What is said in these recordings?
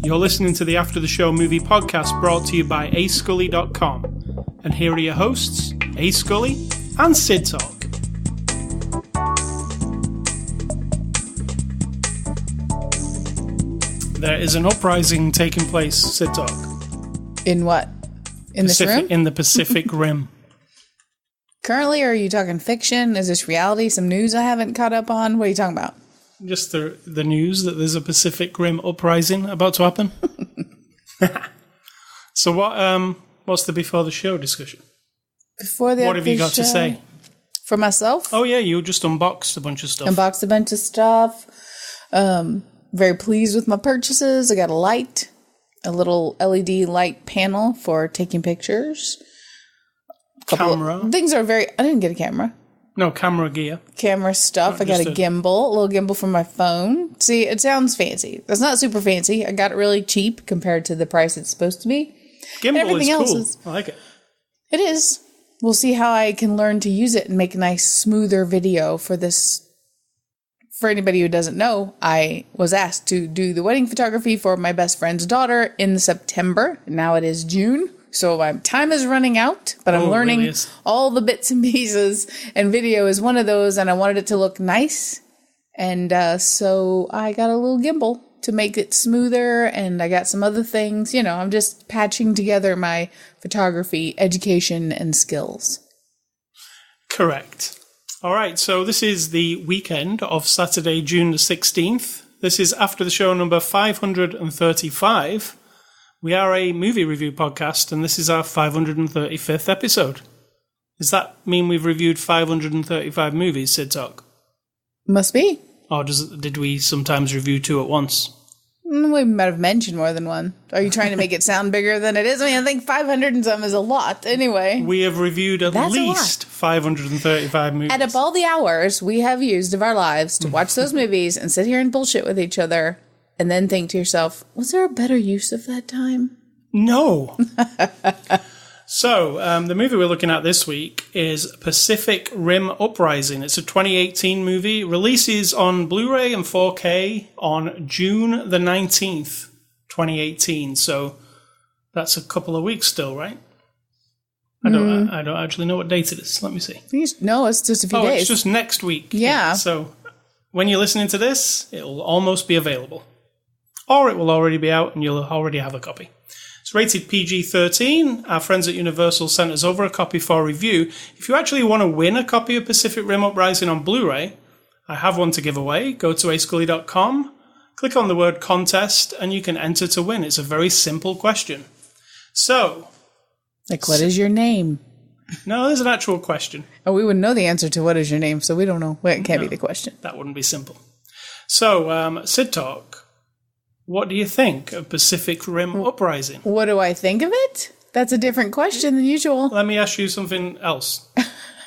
You're listening to the After the Show movie podcast brought to you by ascully.com. And here are your hosts, A Scully and Sid Talk. There is an uprising taking place, Sid Talk. In what? In this room? In the Pacific Rim. Currently, or are you talking fiction? Is this reality? Some news I haven't caught up on? What are you talking about? Just the news that there's a Pacific Rim uprising about to happen. So what's the before the show discussion? What have you got to say? For myself? Oh yeah, you just unboxed a bunch of stuff. Unboxed a bunch of stuff. Very pleased with my purchases. I got a little LED light panel for taking pictures. Camera. Things are I didn't get a camera. No, camera gear. Camera stuff. I got a little gimbal for my phone. See, it sounds fancy. It's not super fancy. I got it really cheap compared to the price it's supposed to be. Gimbal is cool. I like it. It is. We'll see how I can learn to use it and make a nice, smoother video for this. For anybody who doesn't know, I was asked to do the wedding photography for my best friend's daughter in September. Now it is June. So my time is running out, but I'm learning really all the bits and pieces, and video is one of those, and I wanted it to look nice. And so I got a little gimbal to make it smoother, and I got some other things. You know, I'm just patching together my photography education and skills. Correct. All right, so this is the weekend of Saturday, June the 16th. This is After the Show number 535. We are a movie review podcast, and this is our 535th episode. Does that mean we've reviewed 535 movies, Sid Talk? Must be. Or did we sometimes review two at once? We might have mentioned more than one. Are you trying to make it sound bigger than it is? I mean, I think 500 and some is a lot. Anyway. We have reviewed at least 535 movies. Add up all the hours we have used of our lives to watch those movies and sit here and bullshit with each other. And then think to yourself, was there a better use of that time? No. So, the movie we're looking at this week is Pacific Rim Uprising. It's a 2018 movie. Releases on Blu-ray and 4K on June the 19th, 2018. So, that's a couple of weeks still, right? I don't actually know what date it is. Let me see. No, it's just a few days. It's just next week. Yeah. So, when you're listening to this, it'll almost be available. Or it will already be out and you'll already have a copy. It's rated PG-13. Our friends at Universal sent us over a copy for review. If you actually want to win a copy of Pacific Rim Uprising on Blu-ray, I have one to give away. Go to ascully.com, click on the word contest, and you can enter to win. It's a very simple question. So... Like, what is your name? No, there's an actual question. Oh, we wouldn't know the answer to what is your name, so we don't know. Well, it can't be the question. That wouldn't be simple. So, Sid Talk... What do you think of Pacific Rim Uprising? What do I think of it? That's a different question than usual. Let me ask you something else.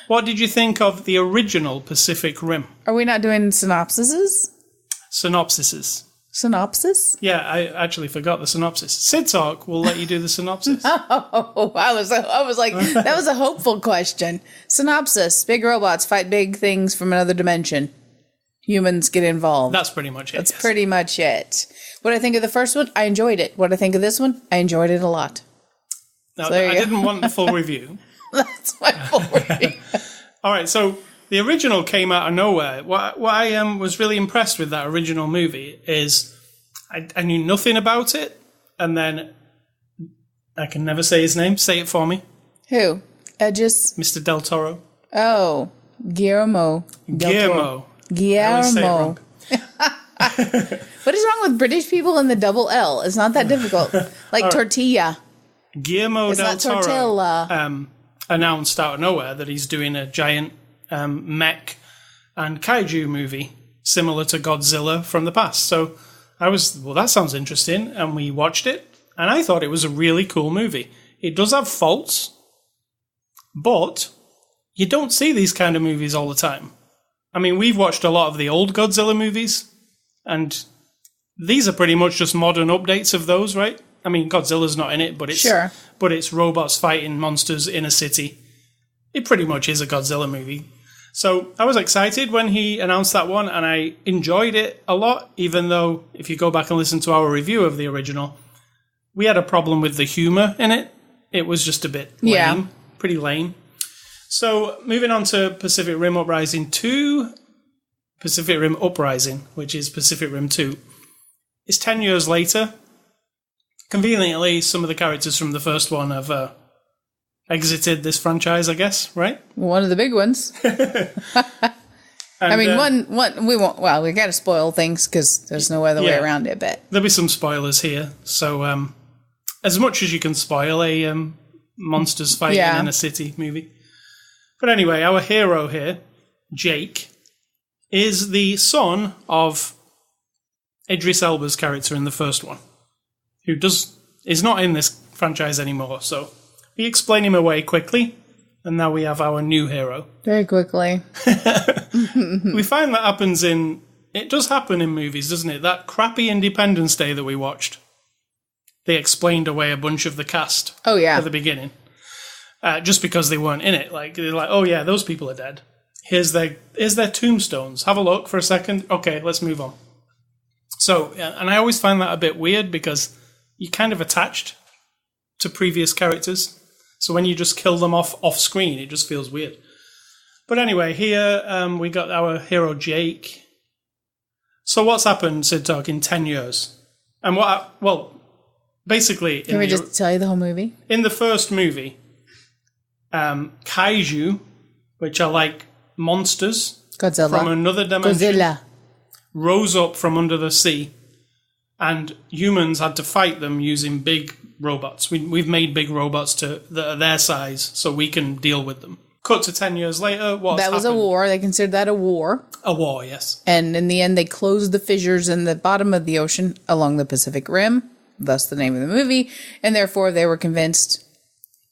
What did you think of the original Pacific Rim? Are we not doing synopsises? Synopsis? Yeah, I actually forgot the synopsis. Sid Talk will let you do the synopsis. Oh, I was like, that was a hopeful question. Synopsis: big robots fight big things from another dimension. Humans get involved. That's pretty much it. That's pretty much it. What I think of the first one, I enjoyed it. What I think of this one, I enjoyed it a lot. No, so I didn't want the full review. That's my full review. All right, so the original came out of nowhere. What I was really impressed with that original movie is I knew nothing about it, and then I can never say his name. Say it for me. Who? Mr. Del Toro. Oh, Guillermo. Guillermo. What is wrong with British people and the double L? It's not that difficult. Like right. Tortilla. Guillermo del Toro tortilla. Announced out of nowhere that he's doing a giant mech and kaiju movie similar to Godzilla from the past. So that sounds interesting. And we watched it, and I thought it was a really cool movie. It does have faults, but you don't see these kind of movies all the time. I mean, we've watched a lot of the old Godzilla movies, and these are pretty much just modern updates of those, right? I mean, Godzilla's not in it, but it's robots fighting monsters in a city. it pretty much is a Godzilla movie. So I was excited when he announced that one, and I enjoyed it a lot, even though if you go back and listen to our review of the original, we had a problem with the humor in it. It was just a bit lame, pretty lame. So moving on to Pacific Rim Uprising 2, Pacific Rim Uprising, which is Pacific Rim 2. It's 10 years later. Conveniently, some of the characters from the first one have exited this franchise, I guess, right? One of the big ones. I mean, one we won't. Well, we got to spoil things because there's no other way around it. But there'll be some spoilers here. So, as much as you can spoil a monsters fighting in a city movie. But anyway, our hero here, Jake, is the son of Idris Elba's character in the first one, who is not in this franchise anymore. So we explain him away quickly, and now we have our new hero. Very quickly. We find that happens it does happen in movies, doesn't it? That crappy Independence Day that we watched, they explained away a bunch of the cast at the beginning. Just because they weren't in it. Like, they're like, oh yeah, those people are dead. Here's their tombstones. Have a look for a second. Okay, let's move on. So, and I always find that a bit weird because you're kind of attached to previous characters. So when you just kill them off screen, it just feels weird. But anyway, here we got our hero Jake. So what's happened, Sid Talk, in 10 years? And basically... Can we just tell you the whole movie? In the first movie, kaiju, which are like monsters from another dimension, rose up from under the sea, and humans had to fight them using big robots. We've made big robots that are their size so we can deal with them. Cut to 10 years later, what's happened? That was a war. They considered that a war. A war, yes. And in the end, they closed the fissures in the bottom of the ocean along the Pacific Rim, thus the name of the movie, and therefore they were convinced,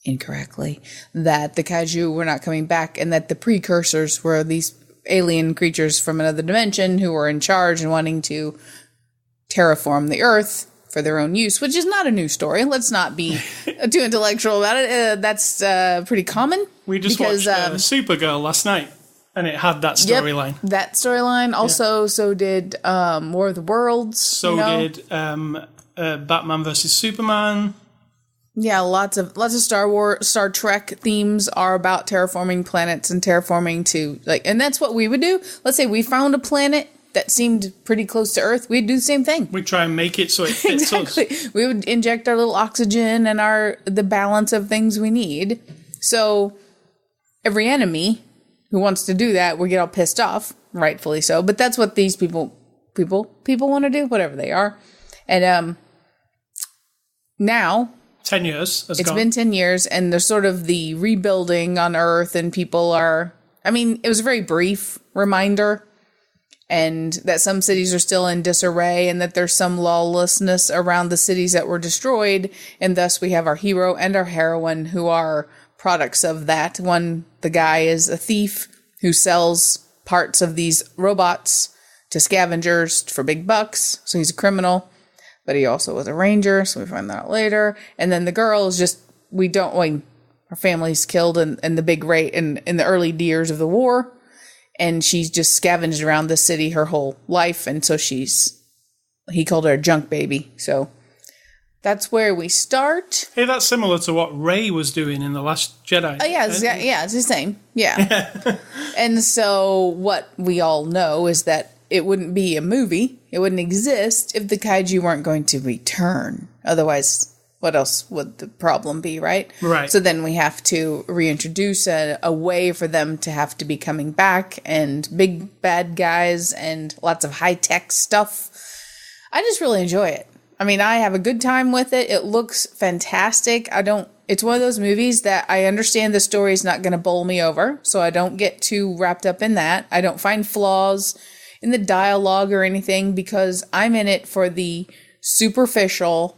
incorrectly, that the kaiju were not coming back and that the precursors were these alien creatures from another dimension who were in charge and wanting to terraform the Earth for their own use, which is not a new story. Let's not be too intellectual about it. That's pretty common. We just watched Supergirl last night, and it had that storyline. Yep, that storyline. Also, so did War of the Worlds. So did Batman versus Superman. Yeah, lots of Star Trek themes are about terraforming planets and terraforming to and that's what we would do. Let's say we found a planet that seemed pretty close to Earth, we'd do the same thing. We'd try and make it so it fits us. We would inject our little oxygen and the balance of things we need. So every enemy who wants to do that would get all pissed off, rightfully so. But that's what these people want to do, whatever they are. And now 10 years. It's been 10 years, and there's sort of the rebuilding on Earth, and people are. I mean, it was a very brief reminder. And that some cities are still in disarray and that there's some lawlessness around the cities that were destroyed. And thus we have our hero and our heroine who are products of that. The guy is a thief who sells parts of these robots to scavengers for big bucks. So he's a criminal, but he also was a ranger. So we find that out later. And then the girl is just, her family's killed in the big raid in the early years of the war. And she's just scavenged around the city her whole life. And so he called her a junk baby. So that's where we start. Hey, that's similar to what Rey was doing in The Last Jedi. Oh, yeah, it's the same. Yeah. And so what we all know is that it wouldn't be a movie. It wouldn't exist if the kaiju weren't going to return. Otherwise, what else would the problem be, right? Right. So then we have to reintroduce a way for them to have to be coming back, and big bad guys and lots of high-tech stuff. I just really enjoy it. I mean, I have a good time with it. It looks fantastic. It's one of those movies that I understand the story is not going to bowl me over, so I don't get too wrapped up in that. I don't find flaws in the dialogue or anything because I'm in it for the superficial.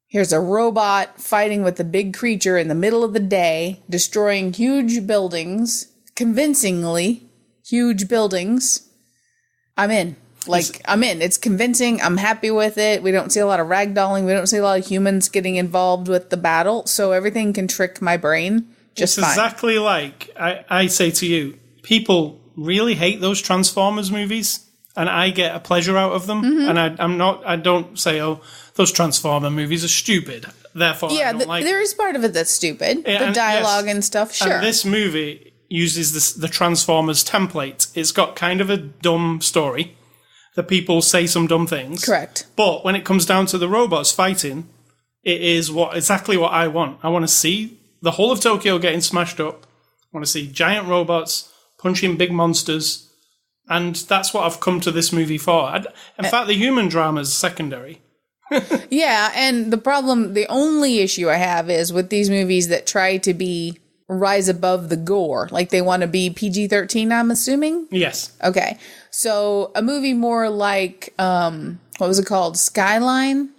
Here's a robot fighting with a big creature in the middle of the day, destroying huge buildings, convincingly huge buildings. I'm in. I'm in. It's convincing. I'm happy with it. We don't see a lot of ragdolling. We don't see a lot of humans getting involved with the battle. So everything can trick my brain just it's fine. exactly like I say to you, people really hate those Transformers movies, and I get a pleasure out of them. And I don't say, oh, those Transformer movies are stupid, therefore I don't like there is part of it that's stupid. Yeah, the dialogue and stuff, sure. And this movie uses the Transformers template. It's got kind of a dumb story. The people say some dumb things. Correct. But when it comes down to the robots fighting, it is exactly what I want. I want to see the whole of Tokyo getting smashed up. I want to see giant robots punching big monsters. And that's what I've come to this movie for. In fact, the human drama is secondary. Yeah, and the only issue I have is with these movies that try to rise above the gore. Like they want to be PG-13, I'm assuming? Yes. Okay. So a movie more like, what was it called? Skyline?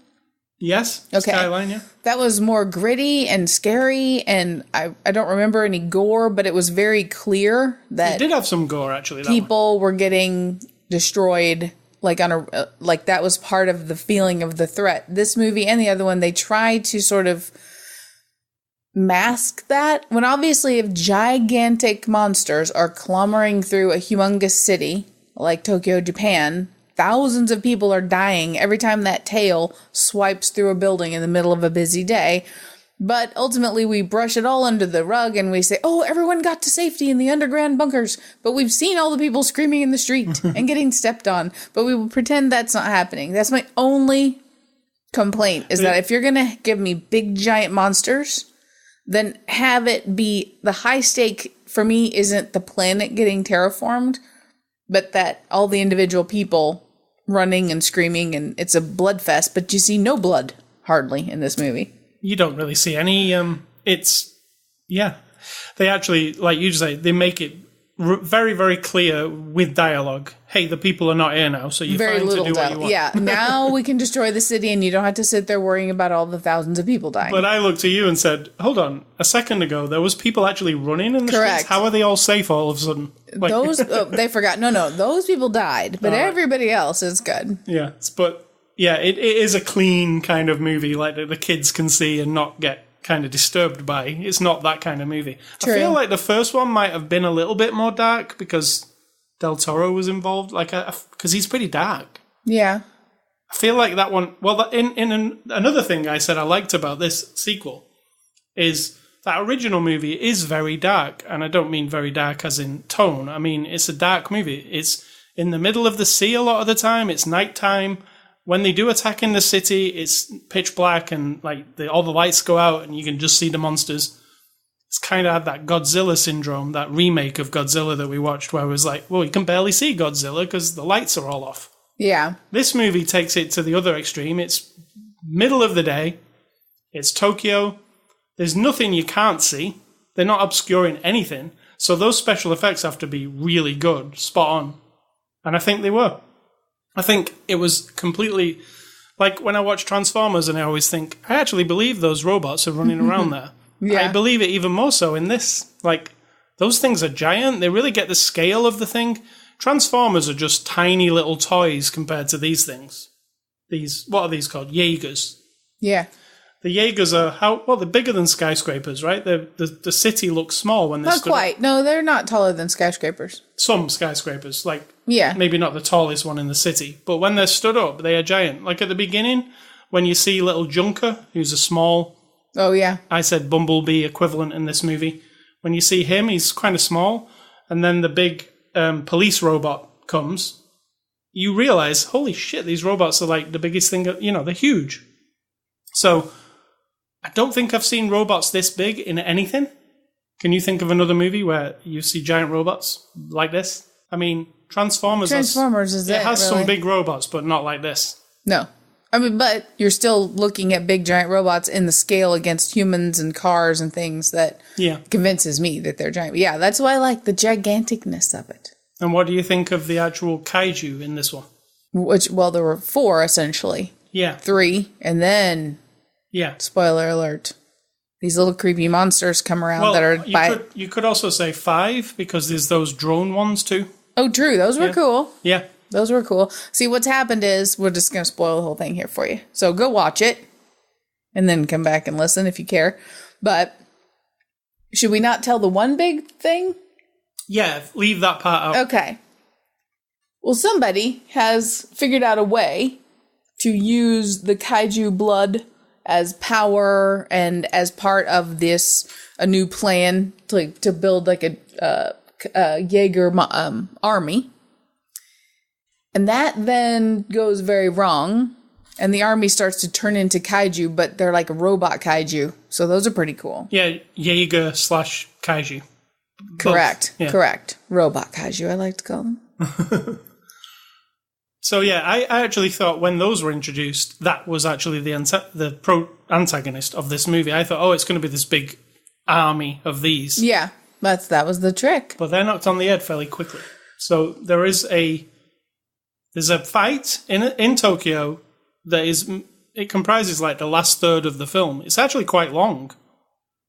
Yes. Okay. Skyline, yeah. That was more gritty and scary, and I don't remember any gore, but it was very clear that It did have some gore, actually. people were getting destroyed, like like that was part of the feeling of the threat. This movie and the other one, they tried to sort of mask that, when obviously if gigantic monsters are clambering through a humongous city like Tokyo, Japan, thousands of people are dying every time that tail swipes through a building in the middle of a busy day. But ultimately we brush it all under the rug and we say, oh, everyone got to safety in the underground bunkers. But we've seen all the people screaming in the street and getting stepped on. But we will pretend that's not happening. That's my only complaint, is that if you're going to give me big giant monsters, then have it be the high stake for me isn't the planet getting terraformed, but that all the individual people running and screaming, and it's a blood fest, but you see no blood hardly in this movie. You don't really see any. They actually, like you say, they make it very, very clear with dialogue. Hey, the people are not here now, so you're Very fine little to do what you doubt. want. Yeah, now we can destroy the city and you don't have to sit there worrying about all the thousands of people dying. But I looked at you and said, hold on, a second ago, there was people actually running in the Correct. streets. How are they all safe all of a sudden? Like, They forgot. No, those people died, but everybody else is good. yeah, but yeah, it is a clean kind of movie, like that the kids can see and not get kind of disturbed by. It's not that kind of movie. True. I feel like the first one might have been a little bit more dark because Del Toro was involved, because he's pretty dark. Yeah. I feel like that one. Well, another thing I said I liked about this sequel is that original movie is very dark, and I don't mean very dark as in tone. I mean it's a dark movie. It's in the middle of the sea a lot of the time. It's nighttime. When they do attack in the city, it's pitch black, and like all the lights go out, and you can just see the monsters. It's kind of had that Godzilla syndrome, that remake of Godzilla that we watched, where it was like, well, you can barely see Godzilla because the lights are all off. Yeah. This movie takes it to the other extreme. It's middle of the day. It's Tokyo. There's nothing you can't see. They're not obscuring anything. So those special effects have to be really good, spot on. And I think they were. I think it was completely... Like when I watch Transformers and I always think, I actually believe those robots are running around there. Yeah. I believe it even more so in this. Like, those things are giant. They really get the scale of the thing. Transformers are just tiny little toys compared to these things. What are these called? Jaegers. Yeah. The Jaegers are they're bigger than skyscrapers, right? The city looks small when they're Not quite. No, they're not taller than skyscrapers. Some skyscrapers, like Yeah. maybe not the tallest one in the city, but when they're stood up, they are giant. Like at the beginning, when you see little Junker, who's a small, Oh, yeah. I said Bumblebee equivalent in this movie. When you see him, he's kind of small, and then the big police robot comes. You realize, holy shit, these robots are like the biggest thing. They're huge. So I don't think I've seen robots this big in anything. Can you think of another movie where you see giant robots like this? I mean, Transformers is it has really? some big robots, but not like this. No. I mean, but you're still looking at big giant robots in the scale against humans and cars and things that convinces me that they're giant. Yeah, that's why I like the giganticness of it. And what do you think of the actual kaiju in this one? There were 4 essentially. Yeah. 3, and then, spoiler alert, these little creepy monsters come around that are you could also say 5 because there's those drone ones too. Oh, true. Those were cool. Yeah. Those were cool. See, what's happened is, we're just going to spoil the whole thing here for you. So go watch it, and then come back and listen if you care. But Should we not tell the one big thing? Yeah, leave that part out. Okay. Well, somebody has figured out a way to use the kaiju blood as power and as part of a new plan to build like a Jaeger army. And that then goes very wrong. And the army starts to turn into kaiju, but they're like a robot kaiju. So those are pretty cool. Yeah, Jaeger/kaiju. Correct. Yeah. Correct. Robot kaiju, I like to call them. So yeah, I actually thought when those were introduced, that was actually the pro-antagonist of this movie. I thought, oh, it's going to be this big army of these. Yeah, that was the trick. But they're knocked on the head fairly quickly. So there's a fight in Tokyo it comprises like the last third of the film. It's actually quite long.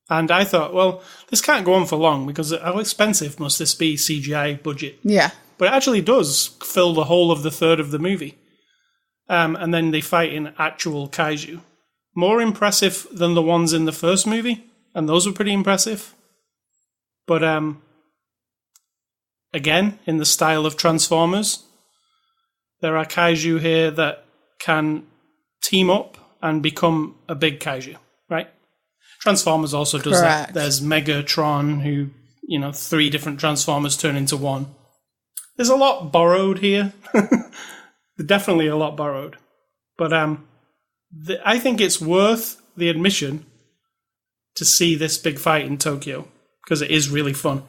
And I thought, well, this can't go on for long because how expensive must this be, CGI budget? Yeah. But it actually does fill the whole of the third of the movie. And then they fight in actual kaiju. More impressive than the ones in the first movie. And those were pretty impressive. But again, in the style of Transformers, there are kaiju here that can team up and become a big kaiju, right? Transformers also does Correct. that. There's Megatron, who, 3 different Transformers turn into one. There's a lot borrowed here. Definitely a lot borrowed. But I think it's worth the admission to see this big fight in Tokyo, because it is really fun.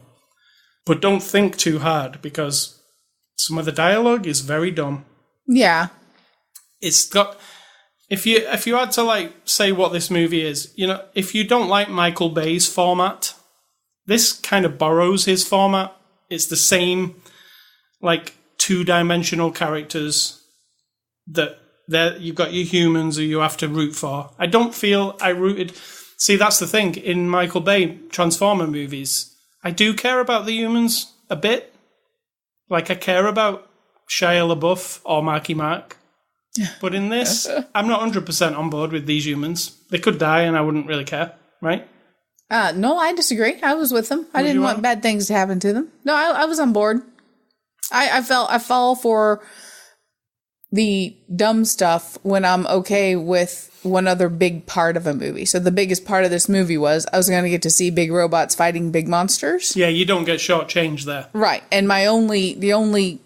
But don't think too hard, because some of the dialogue is very dumb. Yeah. It's got... If you had to say what this movie is, if you don't like Michael Bay's format, this kind of borrows his format. It's the same, two-dimensional characters that you've got your humans who you have to root for. I don't feel I rooted... See, that's the thing. In Michael Bay Transformer movies, I do care about the humans a bit. I care about Shia LaBeouf or Marky Mark. But in this, I'm not 100% on board with these humans. They could die and I wouldn't really care, right? No, I disagree. I was with them. I didn't want bad things to happen to them. No, I was on board. I fall for the dumb stuff when I'm okay with one other big part of a movie. So the biggest part of this movie was I was going to get to see big robots fighting big monsters. Yeah, you don't get shortchanged there. Right. And the only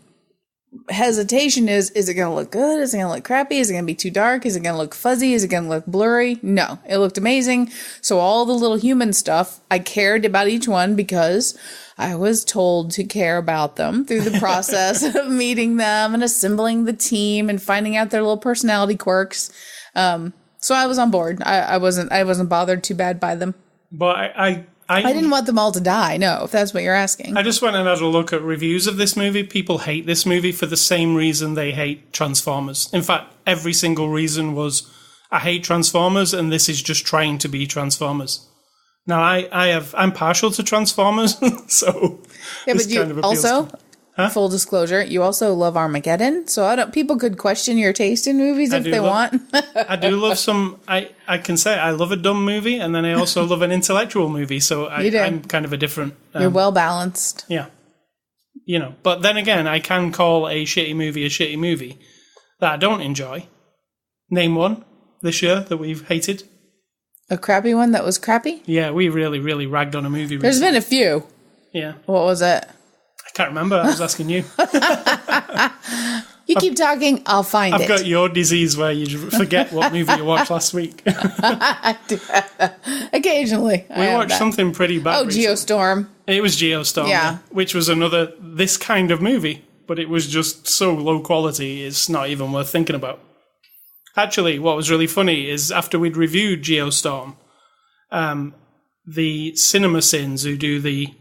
hesitation is it going to look good? Is it going to look crappy? Is it going to be too dark? Is it going to look fuzzy? Is it going to look blurry? No, it looked amazing. So all the little human stuff, I cared about each one because I was told to care about them through the process of meeting them and assembling the team and finding out their little personality quirks. So I was on board. I wasn't bothered too bad by them. But I didn't want them all to die, no, if that's what you're asking. I just went and had a look at reviews of this movie. People hate this movie for the same reason they hate Transformers. In fact, every single reason was, I hate Transformers and this is just trying to be Transformers. Now, I'm partial to Transformers, so yeah, this but you kind of appeals also, to me. full disclosure, you also love Armageddon, so people could question your taste in movies if they want. I do love some. I can say I love a dumb movie, and then I also love an intellectual movie. So I'm kind of a different. You're well balanced. Yeah, But then again, I can call a shitty movie that I don't enjoy. Name one this year that we've hated. A crappy one that was crappy? Yeah, we really, really ragged on a movie. There's been a few. Yeah. What was it? I can't remember. I was asking you. You keep talking, I'll find it. I've got your disease where you forget what movie you watched last week. Occasionally. We watched something pretty bad. Oh, recently. Geostorm. It was Geostorm, yeah. Which was another this kind of movie, but it was just so low quality, it's not even worth thinking about. Actually, what was really funny is after we'd reviewed Geostorm, the CinemaSins who do the,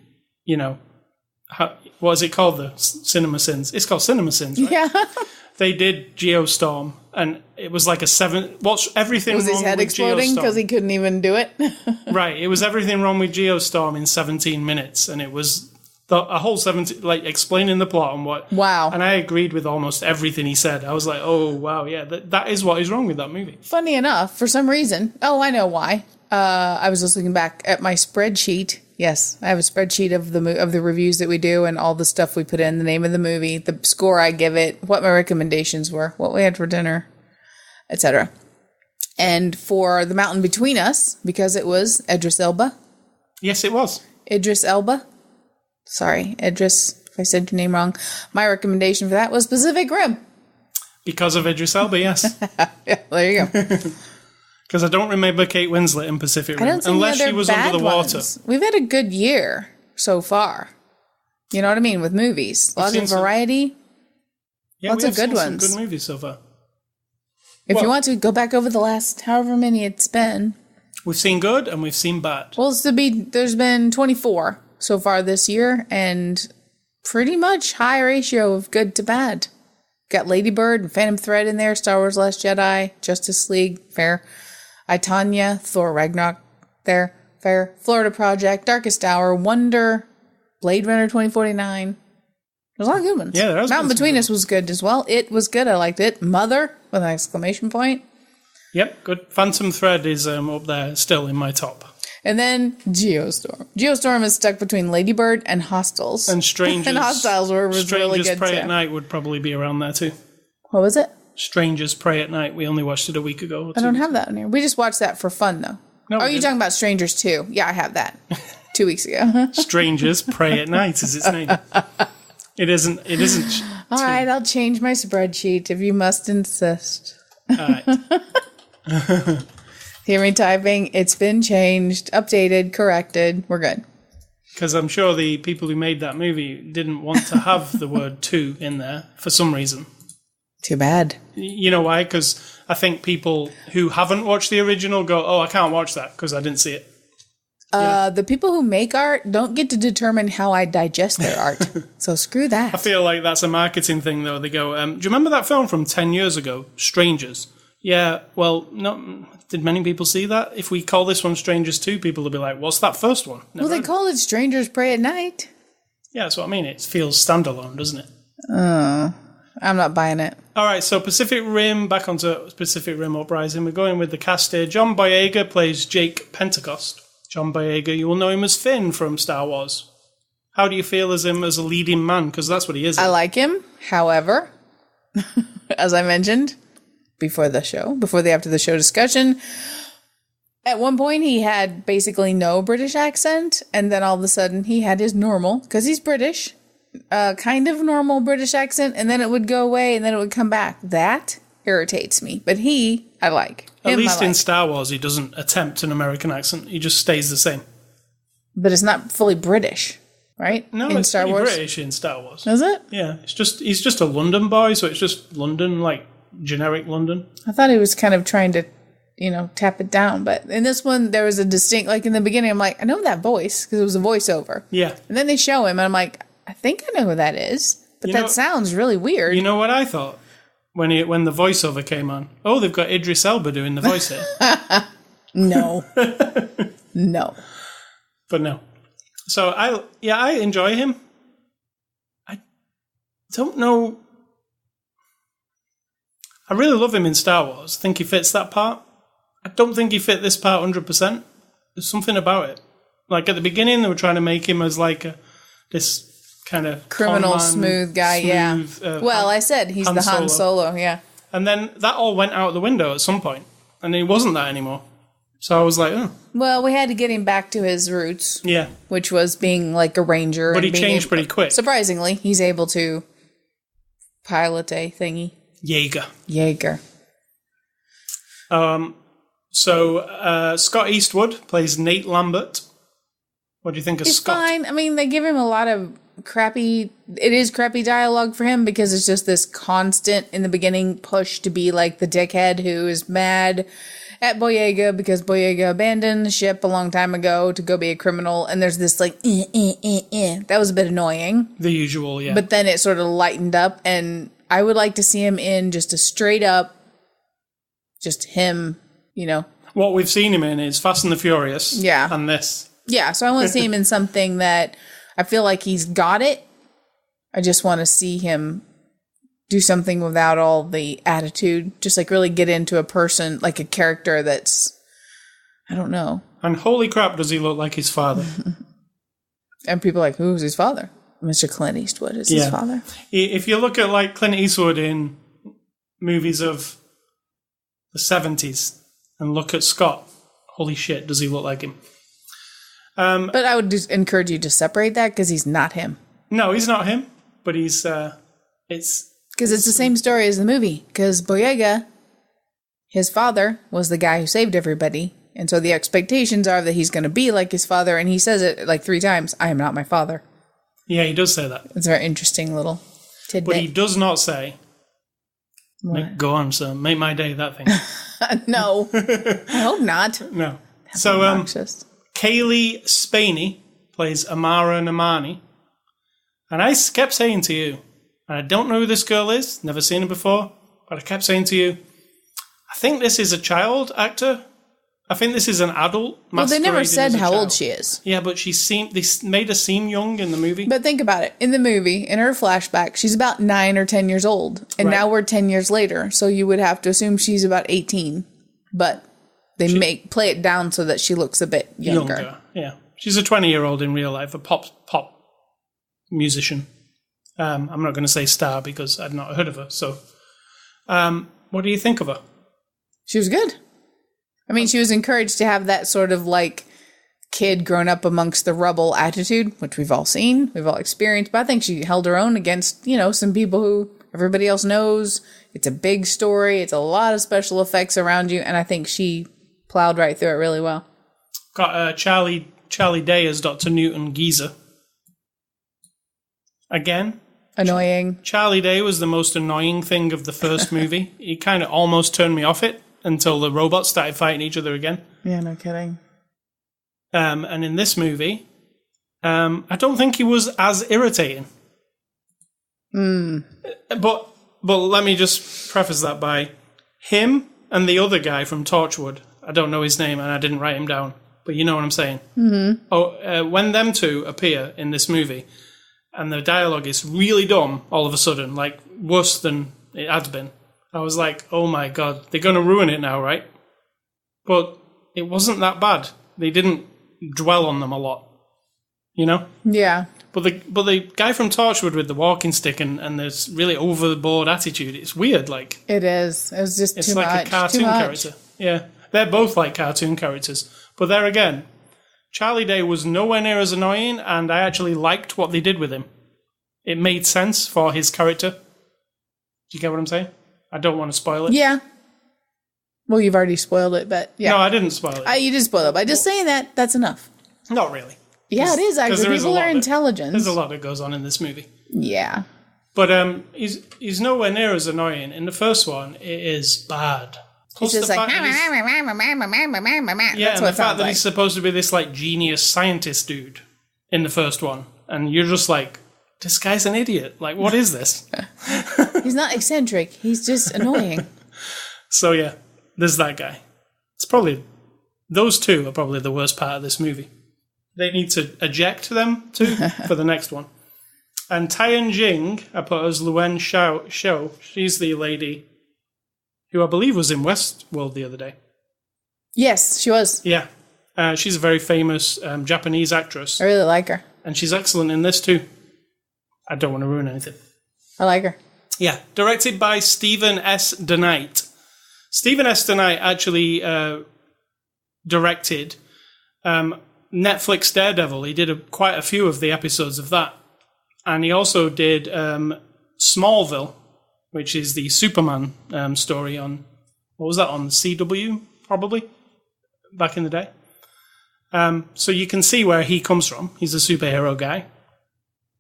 what is it called? The CinemaSins. It's called CinemaSins, right? Yeah. They did Geostorm, and it was like a 7. What's everything wrong with Geostorm? Was his head exploding because he couldn't even do it? Right. It was everything wrong with Geostorm in 17 minutes, and it was a whole 17, explaining the plot and what. Wow. And I agreed with almost everything he said. I was like, oh, wow, yeah, that is what is wrong with that movie. Funny enough, for some reason, I know why. I was just looking back at my spreadsheet Yes, I have a spreadsheet of the reviews that we do and all the stuff we put in, the name of the movie, the score I give it, what my recommendations were, what we had for dinner, etc. And for The Mountain Between Us, because it was Idris Elba. Yes, it was. Idris Elba. Sorry, Idris, if I said your name wrong. My recommendation for that was Pacific Rim. Because of Idris Elba, yes. Yeah, there you go. Because I don't remember Kate Winslet in Pacific Rim, unless she was under the water. We've had a good year so far. You know what I mean? With movies. Lots of variety. Yeah, lots of good ones. Some good movies so far. If you want to, go back over the last however many it's been. We've seen good and we've seen bad. Well, there's been 24 so far this year, and pretty much high ratio of good to bad. Got Lady Bird and Phantom Thread in there, Star Wars Last Jedi, Justice League, fair. I, Tonya, Thor Ragnarok, there, fair. Florida Project, Darkest Hour, Wonder, Blade Runner 2049. There's a lot of good ones. Yeah, there has Mountain been Between some Us was good as well. It was good. I liked it. Mother, with an exclamation point. Yep, good. Phantom Thread is up there, still in my top. And then Geostorm. Geostorm is stuck between Lady Bird and Hostiles. And Strangers. And Hostiles was really good Strangers Pray too. at Night would probably be around there too. What was it? Strangers Pray at Night. We only watched it a week ago. I don't have that in here. We just watched that for fun, though. No, you're talking about Strangers 2. Yeah, I have that. 2 weeks ago. Strangers Pray at Night is its name. It isn't. All right, I'll change my spreadsheet if you must insist. All right. Hear me typing. It's been changed, updated, corrected. We're good. Because I'm sure the people who made that movie didn't want to have the word 2 in there for some reason. Too bad. You know why? Because I think people who haven't watched the original go, oh, I can't watch that because I didn't see it. The people who make art don't get to determine how I digest their art. So screw that. I feel like that's a marketing thing, though. They go, do you remember that film from 10 years ago, Strangers? Yeah, well, no. Did many people see that? If we call this one Strangers 2, people will be like, what's that first one? Well, they call it Strangers Pray at Night. Yeah, that's what I mean. It feels standalone, doesn't it? I'm not buying it. All right, so Pacific Rim, back onto Pacific Rim Uprising. We're going with the cast here. John Boyega plays Jake Pentecost. John Boyega, you will know him as Finn from Star Wars. How do you feel as him as a leading man? Because that's what he is. I like him. However, as I mentioned before the after the show discussion, at one point he had basically no British accent, and then all of a sudden he had his normal, because he's British, kind of normal British accent, and then it would go away and then it would come back. That irritates me. But I like. At least in Star Wars, he doesn't attempt an American accent. He just stays the same. But it's not fully British, right? No, in it's Star pretty Wars? British in Star Wars. Is it? Yeah, he's just a London boy, so it's just London, like generic London. I thought he was kind of trying to, tap it down. But in this one, there was a distinct, like in the beginning, I'm like, I know that voice because it was a voiceover. Yeah. And then they show him, and I'm like, I think I know who that is. But that sounds really weird. You know what I thought? When the voiceover came on, oh, they've got Idris Elba doing the voice here. No. No. But no. So I enjoy him. I don't know. I really love him in Star Wars. I think he fits that part. I don't think he fit this part 100%. There's something about it. Like at the beginning, they were trying to make him as like this kind of criminal, smooth guy, yeah. Well, I said he's the Han Solo, yeah. And then that all went out the window at some point, and he wasn't that anymore. So I was like, oh. Well, we had to get him back to his roots. Yeah. Which was being like a ranger. But he changed pretty quick. Surprisingly, he's able to pilot a thingy. Jaeger. So Scott Eastwood plays Nate Lambert. What do you think of Scott? He's fine. I mean, they give him a lot of crappy dialogue for him because it's just this constant in the beginning push to be like the dickhead who is mad at Boyega because Boyega abandoned the ship a long time ago to go be a criminal, and there's this like that was a bit annoying. The usual, yeah. But then it sort of lightened up, and I would like to see him in just a straight up, just him, What we've seen him in is Fast and the Furious. Yeah. And this. Yeah, so I want to see him in something that I feel like he's got it. I just want to see him do something without all the attitude. Just like really get into a person, like a character that's, I don't know. And holy crap, does he look like his father? And people are like, who's his father? Mr. Clint Eastwood is his father. If you look at like Clint Eastwood in movies of the 70s and look at Scott, holy shit, does he look like him? But I would just encourage you to separate that because he's not him. No, he's not him, but he's, it's... Because it's the same story as the movie. Because Boyega, his father, was the guy who saved everybody. And so the expectations are that he's going to be like his father. And he says it like 3 times, I am not my father. Yeah, he does say that. It's a very interesting little tidbit. But he does not say, go on, son, make my day, that thing. No. I hope not. No. That's so, obnoxious. Kaylee Spaney plays Amara Namani. And I kept saying to you, and I don't know who this girl is, never seen her before, but I kept saying to you, I think this is a child actor. I think this is an adult. Well, they never said how old she is. Yeah, but they made her seem young in the movie. But think about it. In the movie, in her flashback, she's about 9 or 10 years old. And now we're 10 years later. So you would have to assume she's about 18. But they play it down so that she looks a bit younger. Yeah. She's a 20-year-old in real life, a pop musician. I'm not going to say star because I'd not heard of her. So what do you think of her? She was good. I mean, she was encouraged to have that sort of like kid grown up amongst the rubble attitude, which we've all seen, we've all experienced. But I think she held her own against, some people who everybody else knows. It's a big story. It's a lot of special effects around you. And I think she plowed right through it really well. Got Charlie Day as Dr. Newton Geezer. Again. Annoying. Charlie Day was the most annoying thing of the first movie. He kind of almost turned me off it. Until the robots started fighting each other again. Yeah, no kidding. And in this movie, I don't think he was as irritating. But let me just preface that by him and the other guy from Torchwood. I don't know his name and I didn't write him down. But you know what I'm saying. Mm-hmm. When them two appear in this movie and the dialogue is really dumb all of a sudden, like worse than it had been. I was like, oh my God, they're going to ruin it now, right? But it wasn't that bad. They didn't dwell on them a lot, Yeah. But the guy from Torchwood with the walking stick and this really overboard attitude, it's weird. Like it is. It was just it's too like much. a cartoon character. Yeah, they're both like cartoon characters. But there again, Charlie Day was nowhere near as annoying, and I actually liked what they did with him. It made sense for his character. Do you get what I'm saying? I don't want to spoil it. Yeah. Well, you've already spoiled it, but yeah. No, I didn't spoil it. You did spoil it. By just saying that's enough. Not really. Yeah, it is actually. People are intelligent. There's a lot that goes on in this movie. Yeah. But he's nowhere near as annoying. In the first one, it is bad. He's just like... Yeah, and the fact that he's supposed to be this like genius scientist dude in the first one. And you're just like... This guy's an idiot. Like, what is this? He's not eccentric. He's just annoying. So, yeah, there's that guy. Those two are probably the worst part of this movie. They need to eject them, too, for the next one. And Tian Jing, I put as Luen Shou. She's the lady who I believe was in Westworld the other day. Yes, she was. Yeah. She's a very famous Japanese actress. I really like her. And she's excellent in this, too. I don't want to ruin anything. I like her. Yeah, directed by Stephen S. DeKnight. Stephen S. DeKnight actually directed Netflix Daredevil. He did quite a few of the episodes of that. And he also did Smallville, which is the Superman story on, what was that, on CW, probably, back in the day. So you can see where he comes from. He's a superhero guy.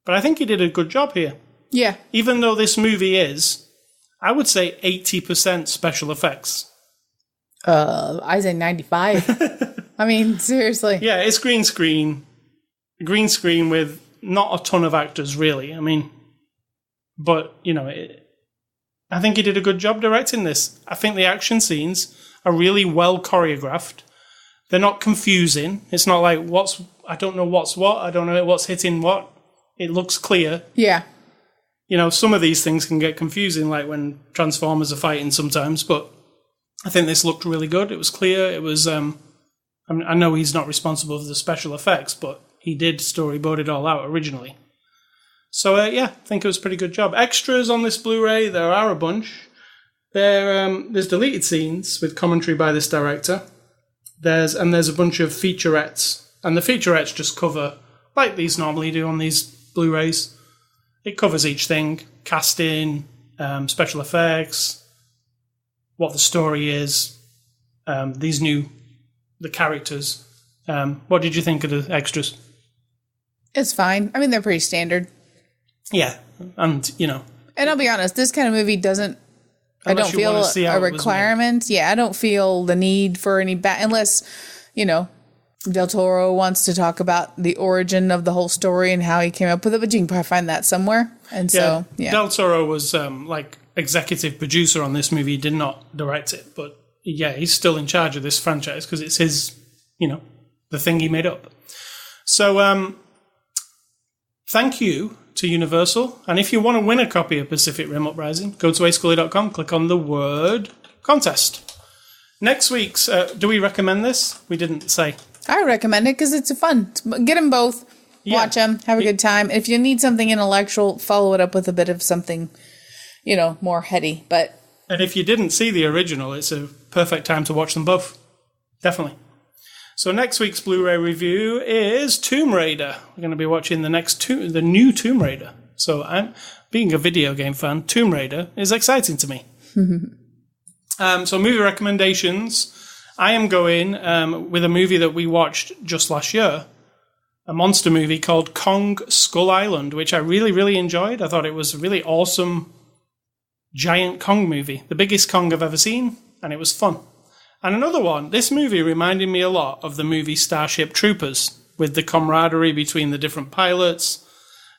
But I think he did a good job here. Yeah. Even though this movie is, I would say 80% special effects. I say 95. I mean, seriously. Yeah, it's green screen. Green screen with not a ton of actors, really. I mean, but, I think he did a good job directing this. I think the action scenes are really well choreographed. They're not confusing. It's not like, I don't know what's what. I don't know what's hitting what. It looks clear. Yeah. Some of these things can get confusing, like when Transformers are fighting sometimes, but I think this looked really good. It was clear. It was, I know he's not responsible for the special effects, but he did storyboard it all out originally. So, I think it was a pretty good job. Extras on this Blu-ray, there are a bunch. There's deleted scenes with commentary by this director. There's a bunch of featurettes. And the featurettes just cover, like these normally do on these Blu-rays, it covers each thing. Casting, special effects, what the story is, the characters. What did you think of the extras? It's fine. I mean, they're pretty standard. Yeah, and, And I'll be honest, this kind of movie doesn't... I don't feel a requirement. Yeah, I don't feel the need for any... unless, Del Toro wants to talk about the origin of the whole story and how he came up with it, but you can probably find that somewhere. And so, yeah. Del Toro was, executive producer on this movie. He did not direct it, but, yeah, he's still in charge of this franchise because it's his, the thing he made up. So, thank you to Universal. And if you want to win a copy of Pacific Rim Uprising, go to ascully.com, click on the word contest. Next week's, do we recommend this? We didn't say. I recommend it because it's fun. Get them both, watch them, have a good time. If you need something intellectual, follow it up with a bit of something, more heady. And if you didn't see the original, it's a perfect time to watch them both. Definitely. So next week's Blu-ray review is Tomb Raider. We're going to be watching the new Tomb Raider. So being a video game fan, Tomb Raider is exciting to me. So movie recommendations. I am going with a movie that we watched just last year, a monster movie called Kong Skull Island, which I really, really enjoyed. I thought it was a really awesome giant Kong movie, the biggest Kong I've ever seen, and it was fun. And another one, this movie reminded me a lot of the movie Starship Troopers, with the camaraderie between the different pilots.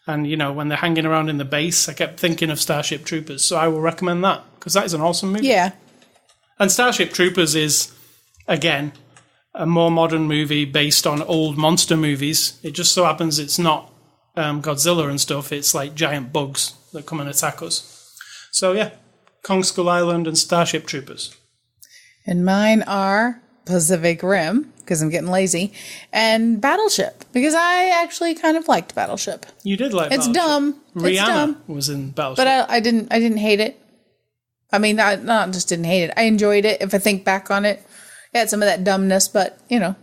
And, when they're hanging around in the base, I kept thinking of Starship Troopers. So I will recommend that, because that is an awesome movie. Yeah. And Starship Troopers is, again, a more modern movie based on old monster movies. It just so happens it's not Godzilla and stuff. It's like giant bugs that come and attack us. So, yeah, Kong Skull Island and Starship Troopers. And mine are Pacific Rim, because I'm getting lazy, and Battleship, because I actually kind of liked Battleship. You did like Battleship. Battleship. Rihanna It's dumb. Was in Battleship. But I didn't hate it. I mean, I not just didn't hate it. I enjoyed it. If I think back on it, it had some of that dumbness, but,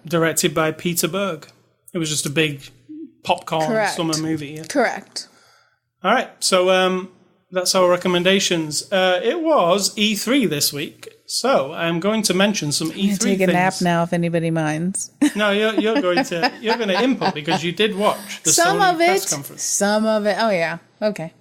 Directed by Peter Berg. It was just a big popcorn summer movie. Yeah. Correct. All right, so that's our recommendations. It was E3 this week. So I'm going to mention some E3 things. Take a nap now, if anybody minds. No, you're going to input because you did watch the Sony press conference. Some of it. Oh yeah. Okay.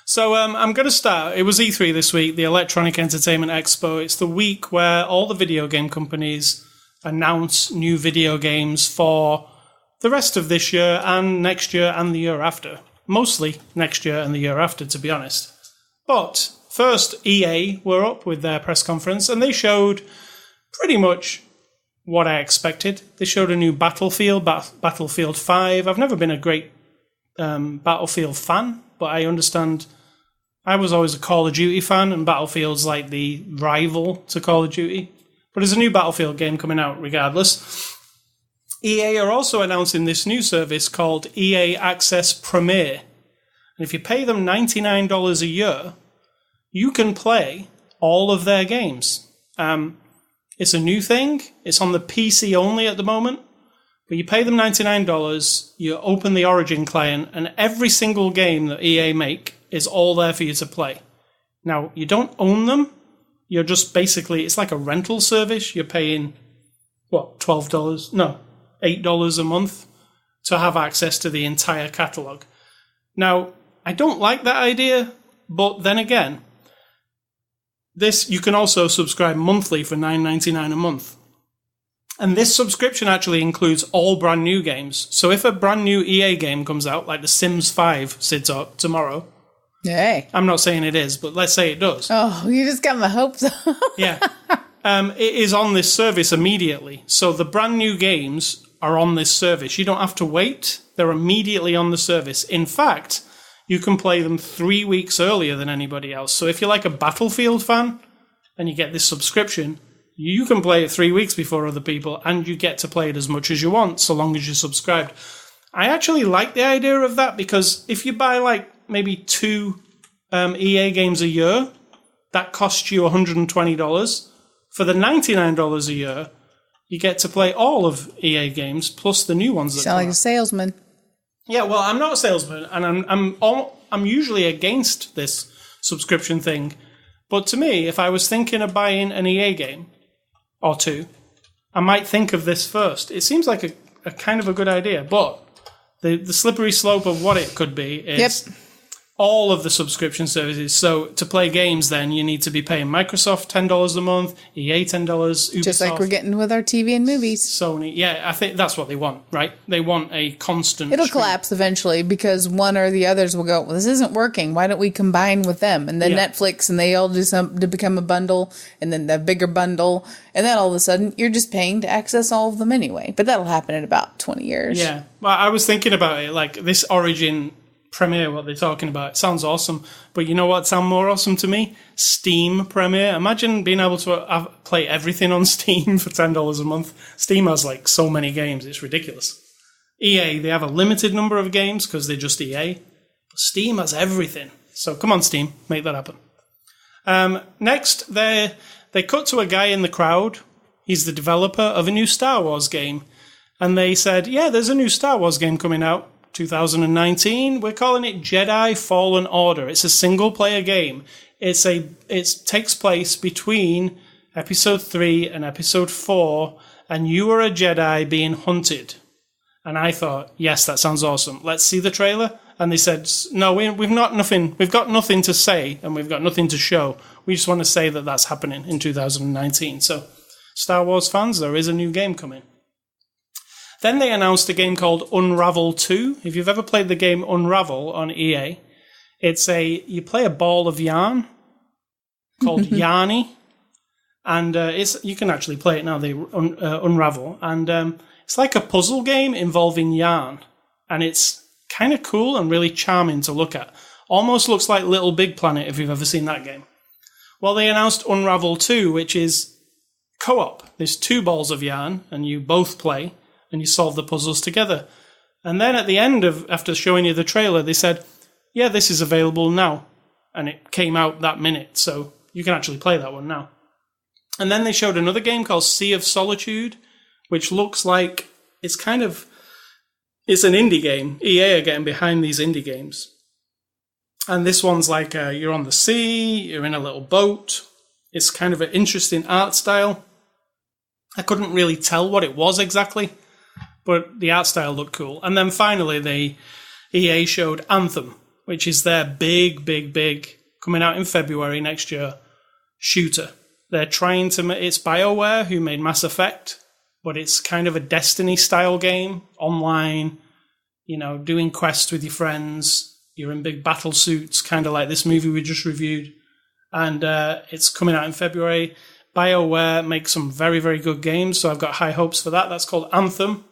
So I'm going to start. It was E3 this week, the Electronic Entertainment Expo. It's the week where all the video game companies announce new video games for the rest of this year and next year and the year after. Mostly next year and the year after, to be honest. But first, EA were up with their press conference, and they showed pretty much what I expected. They showed a new Battlefield, Battlefield 5. I've never been a great Battlefield fan, but I understand. I was always a Call of Duty fan, and Battlefield's like the rival to Call of Duty. But there's a new Battlefield game coming out regardless. EA are also announcing this new service called EA Access Premier. And if you pay them $99 a year, you can play all of their games. It's a new thing. It's on the PC only at the moment. But you pay them $99, you open the Origin client, and every single game that EA make is all there for you to play. Now, you don't own them. You're just basically, it's like a rental service. You're paying, $12? No, $8 a month to have access to the entire catalogue. Now, I don't like that idea, but then again, you can also subscribe monthly for $9.99 a month. And this subscription actually includes all brand new games. So if a brand new EA game comes out, like The Sims 5 sits up tomorrow. Hey. I'm not saying it is, but let's say it does. Oh, you just got my hopes up. Yeah. It is on this service immediately. So the brand new games are on this service. You don't have to wait. They're immediately on the service. In fact, you can play them 3 weeks earlier than anybody else. So if you're like a Battlefield fan and you get this subscription, you can play it 3 weeks before other people, and you get to play it as much as you want, so long as you're subscribed. I actually like the idea of that because if you buy like maybe 2 EA games a year, that costs you $120. For the $99 a year, you get to play all of EA games plus the new ones that sound like a salesman. Yeah, well, I'm not a salesman, and I'm usually against this subscription thing. But to me, if I was thinking of buying an EA game or 2, I might think of this first. It seems like a kind of a good idea, but the slippery slope of what it could be is all of the subscription services. So to play games, then you need to be paying Microsoft $10 a month, EA $10, Ubisoft. Just like we're getting with our TV and movies. Sony, yeah, I think that's what they want, right? They want a constant. It'll collapse eventually because one or the others will go, well, this isn't working. Why don't we combine with them? And then Netflix, and they all do something to become a bundle, and then the bigger bundle, and then all of a sudden you're just paying to access all of them anyway. But that'll happen in about 20 years. Yeah, well, I was thinking about it, like this Origin Premiere, what they're talking about. It sounds awesome, but you know what sounds more awesome to me? Steam Premiere. Imagine being able to play everything on Steam for $10 a month. Steam has like so many games, it's ridiculous. EA, they have a limited number of games because they're just EA. But Steam has everything. So come on, Steam, make that happen. Next, they cut to a guy in the crowd. He's the developer of a new Star Wars game. And they said, yeah, there's a new Star Wars game coming out. 2019, we're calling it Jedi Fallen Order. It's a single-player game. It takes place between Episode 3 and Episode 4, and you are a Jedi being hunted. And I thought, yes, that sounds awesome. Let's see the trailer. And they said, no, we've got nothing to say, and we've got nothing to show. We just want to say that that's happening in 2019. So, Star Wars fans, there is a new game coming. Then they announced a game called Unravel 2. If you've ever played the game Unravel on EA, you play a ball of yarn called Yarny, and you can actually play it now, the Unravel, and it's like a puzzle game involving yarn, and it's kind of cool and really charming to look at. Almost looks like Little Big Planet if you've ever seen that game. Well, they announced Unravel 2, which is co-op. There's 2 balls of yarn, and you both play, and you solve the puzzles together. And then at the end after showing you the trailer, they said, yeah, this is available now. And it came out that minute, so you can actually play that one now. And then they showed another game called Sea of Solitude, which looks like it's an indie game. EA are getting behind these indie games. And this one's like you're on the sea, you're in a little boat. It's kind of an interesting art style. I couldn't really tell what it was exactly, but the art style looked cool. And then finally, EA showed Anthem, which is their big, coming out in February next year, shooter. They're trying to it's BioWare, who made Mass Effect, but it's kind of a Destiny-style game, online, doing quests with your friends. You're in big battle suits, kind of like this movie we just reviewed. And it's coming out in February. BioWare makes some very, very good games, so I've got high hopes for that. That's called Anthem.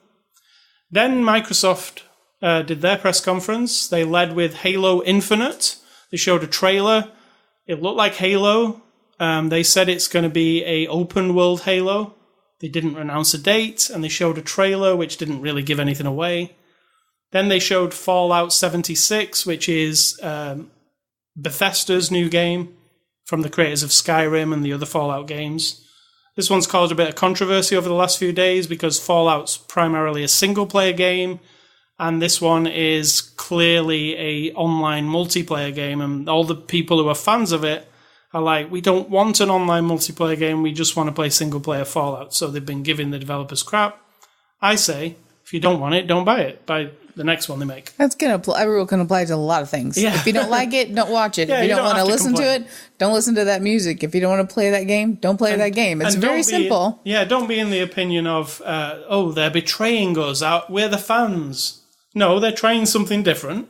Then Microsoft did their press conference. They led with Halo Infinite. They showed a trailer. It looked like Halo. They said it's going to be an open-world Halo. They didn't announce a date, and they showed a trailer, which didn't really give anything away. Then they showed Fallout 76, which is Bethesda's new game from the creators of Skyrim and the other Fallout games. This one's caused a bit of controversy over the last few days because Fallout's primarily a single-player game, and this one is clearly a online multiplayer game, and all the people who are fans of it are like, we don't want an online multiplayer game, we just want to play single-player Fallout. So they've been giving the developers crap. I say, if you don't want it, don't buy it. Buy the next one they make. That's going to apply. Every rule can apply to a lot of things. Yeah. If you don't like it, don't watch it. If you don't want to listen to it, don't listen to that music. If you don't want to play that game, don't play that game. It's very simple. Don't be in the opinion of, they're betraying us. We're the fans. No, they're trying something different.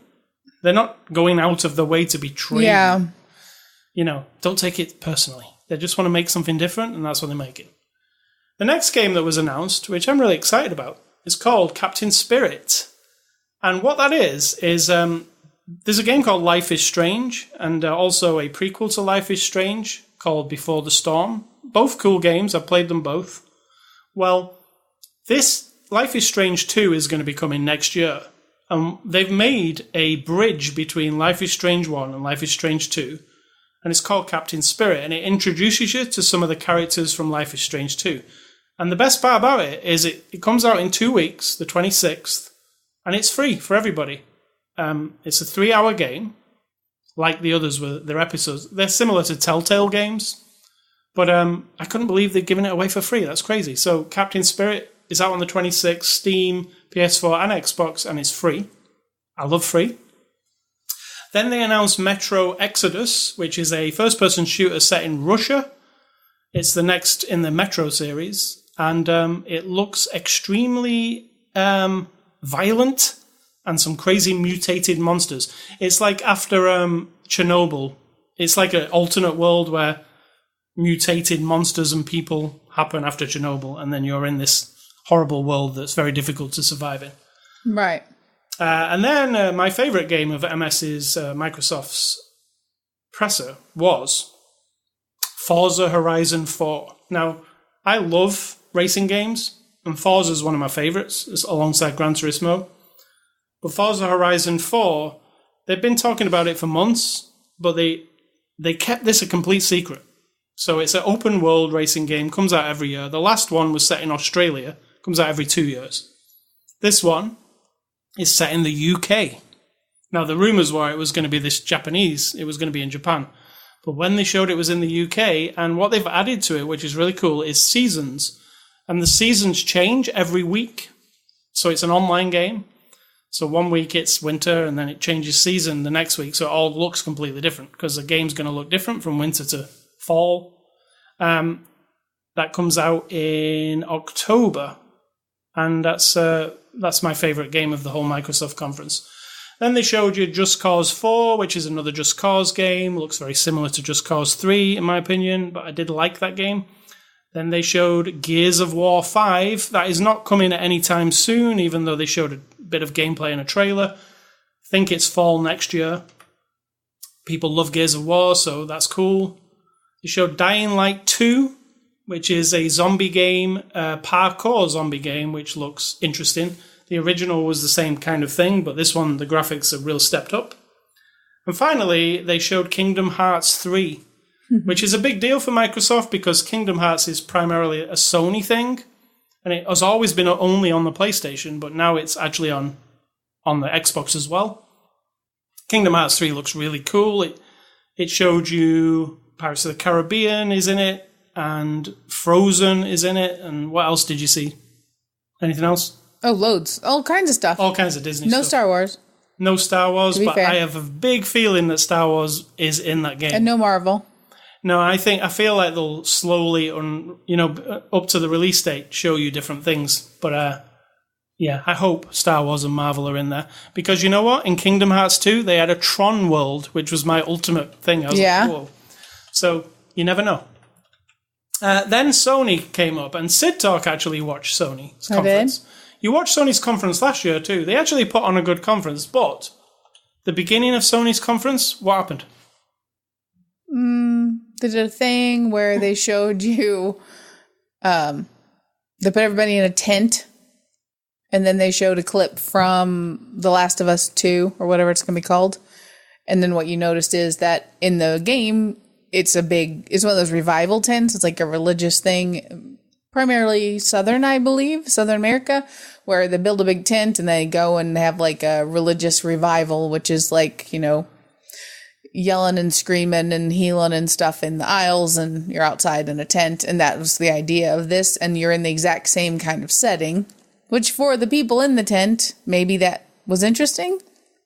They're not going out of the way to betray you. Yeah. Don't take it personally. They just want to make something different, and that's what they make it. The next game that was announced, which I'm really excited about, is called Captain Spirit. And what that is there's a game called Life is Strange, and also a prequel to Life is Strange called Before the Storm. Both cool games. I've played them both. Well, this Life is Strange 2 is going to be coming next year. They've made a bridge between Life is Strange 1 and Life is Strange 2, and it's called Captain Spirit, and it introduces you to some of the characters from Life is Strange 2. And the best part about it is it comes out in 2 weeks, the 26th, and it's free for everybody. It's a 3-hour game, like the others were, their episodes. They're similar to Telltale games, but I couldn't believe they'd given it away for free. That's crazy. So Captain Spirit is out on the 26th, Steam, PS4 and Xbox, and it's free. I love free. Then they announced Metro Exodus, which is a first-person shooter set in Russia. It's the next in the Metro series, and it looks extremely violent and some crazy mutated monsters. It's like after Chernobyl. It's like an alternate world where mutated monsters and people happen after Chernobyl, and then you're in this horrible world that's very difficult to survive in. Right. And then my favorite game of MS's Microsoft's presser was Forza Horizon 4. Now, I love racing games, and Forza is one of my favorites, alongside Gran Turismo. But Forza Horizon 4, they've been talking about it for months, but they kept this a complete secret. So it's an open world racing game, comes out every year. The last one was set in Australia, comes out every 2 years. This one is set in the UK. Now, the rumours were it was going to be this Japanese, it was going to be in Japan. But when they showed it was in the UK, and what they've added to it, which is really cool, is seasons. And the seasons change every week. So it's an online game. So 1 week it's winter, and then it changes season the next week. So it all looks completely different, because the game's going to look different from winter to fall. That comes out in October. And that's my favourite game of the whole Microsoft conference. Then they showed you Just Cause 4, which is another Just Cause game. Looks very similar to Just Cause 3, in my opinion, but I did like that game. Then they showed Gears of War 5. That is not coming at any time soon, even though they showed a bit of gameplay in a trailer. I think it's fall next year. People love Gears of War, so that's cool. They showed Dying Light 2, which is a zombie game, parkour zombie game, which looks interesting. The original was the same kind of thing, but this one, the graphics are real stepped up. And finally, they showed Kingdom Hearts 3, which is a big deal for Microsoft because Kingdom Hearts is primarily a Sony thing, and it has always been only on the PlayStation, but now it's actually on the Xbox as well. Kingdom Hearts 3 looks really cool. It showed you Pirates of the Caribbean is in it, and Frozen is in it, and what else did you see? Anything else? Oh, loads. All kinds of stuff. All kinds of Disney stuff. No Star Wars. No Star Wars, but fair. I have a big feeling that Star Wars is in that game. And no Marvel. No, I feel like they'll slowly, up to the release date, show you different things. But yeah, I hope Star Wars and Marvel are in there. Because you know what? In Kingdom Hearts 2, they had a Tron world, which was my ultimate thing. I was like, whoa. So, you never know. Then Sony came up, and Sid Talk actually watched Sony's conference. Did? You watched Sony's conference last year too. They actually put on a good conference, but the beginning of Sony's conference, what happened? They did a thing where they showed you, they put everybody in a tent, and then they showed a clip from The Last of Us 2, or whatever it's going to be called. And then what you noticed is that in the game, it's one of those revival tents. It's like a religious thing, primarily Southern America, where they build a big tent and they go and have like a religious revival, which is like, yelling and screaming and healing and stuff in the aisles, and you're outside in a tent. And that was the idea of this. And you're in the exact same kind of setting, which for the people in the tent, maybe that was interesting.